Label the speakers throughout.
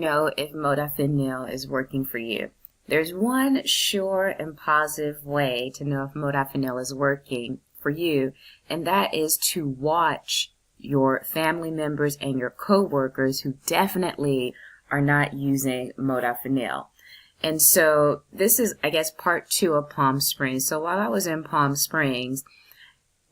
Speaker 1: know if modafinil is working for you? There's one sure and positive way to know if modafinil is working for you, and that is to watch your family members and your coworkers who definitely are not using modafinil. And so this is, I guess, part 2 of Palm Springs. So while I was in Palm Springs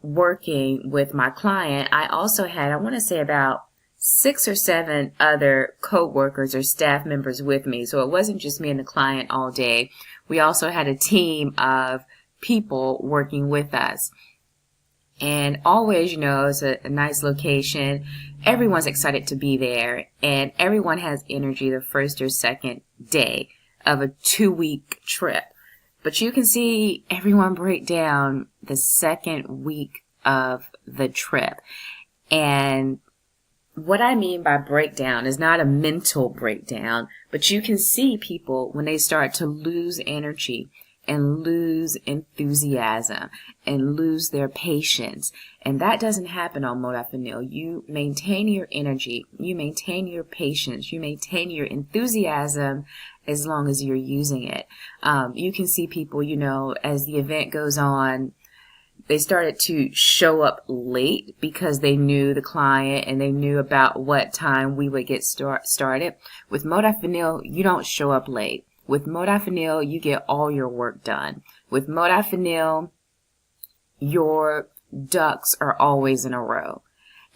Speaker 1: working with my client, I also had, I want to say, about 6 or 7 other co-workers or staff members with me. So it wasn't just me and the client all day. We also had a team of people working with us. And always, you know, it's a nice location. Everyone's excited to be there, and everyone has energy the first or second day of a 2-week trip. But you can see everyone break down the second week of the trip. And what I mean by breakdown is not a mental breakdown, but you can see people when they start to lose energy and lose enthusiasm and lose their patience. And that doesn't happen on modafinil. You maintain your energy, you maintain your patience, you maintain your enthusiasm as long as you're using it. You can see people, you know, as the event goes on, they started to show up late because they knew the client and they knew about what time we would get started. With modafinil, you don't show up late. With modafinil, you get all your work done. With modafinil, your ducks are always in a row.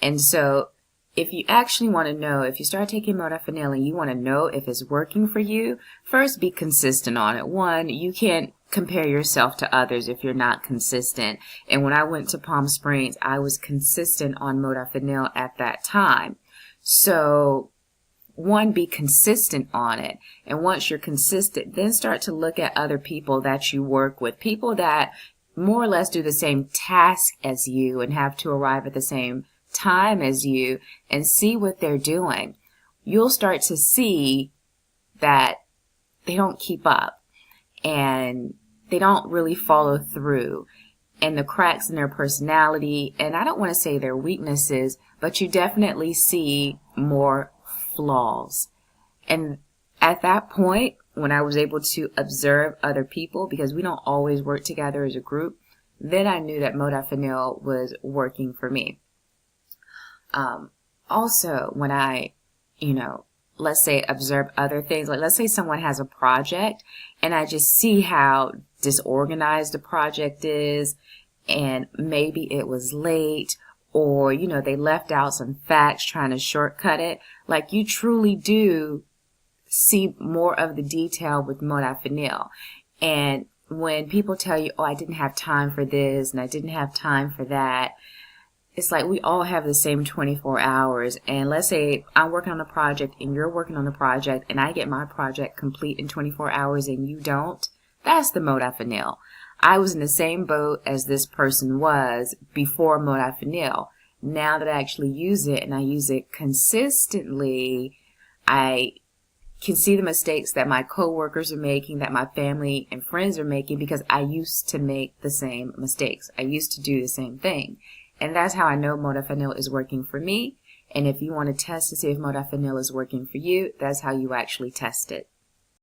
Speaker 1: And so if you actually want to know, if you start taking modafinil and you want to know if it's working for you, first be consistent on it. One, you can't compare yourself to others if you're not consistent. And when I went to Palm Springs, I was consistent on modafinil at that time. So one, be consistent on it. And once you're consistent, then start to look at other people that you work with, people that more or less do the same task as you and have to arrive at the same time as you, and see what they're doing. You'll start to see that they don't keep up and they don't really follow through, and the cracks in their personality, and I don't want to say their weaknesses, but you definitely see more flaws. And at that point, when I was able to observe other people, because we don't always work together as a group, then I knew that modafinil was working for me. Also, when I, let's say observe other things, like let's say someone has a project and I just see how disorganized the project is, and maybe it was late, or, they left out some facts trying to shortcut it. Like, you truly do see more of the detail with modafinil. And when people tell you, oh, I didn't have time for this and I didn't have time for that, it's like we all have the same 24 hours. And let's say I'm working on a project and you're working on a project and I get my project complete in 24 hours and you don't. That's the modafinil. I was in the same boat as this person was before modafinil. Now that I actually use it and I use it consistently, I can see the mistakes that my coworkers are making, that my family and friends are making, because I used to make the same mistakes. I used to do the same thing. And that's how I know modafinil is working for me. And if you want to test to see if modafinil is working for you, that's how you actually test it.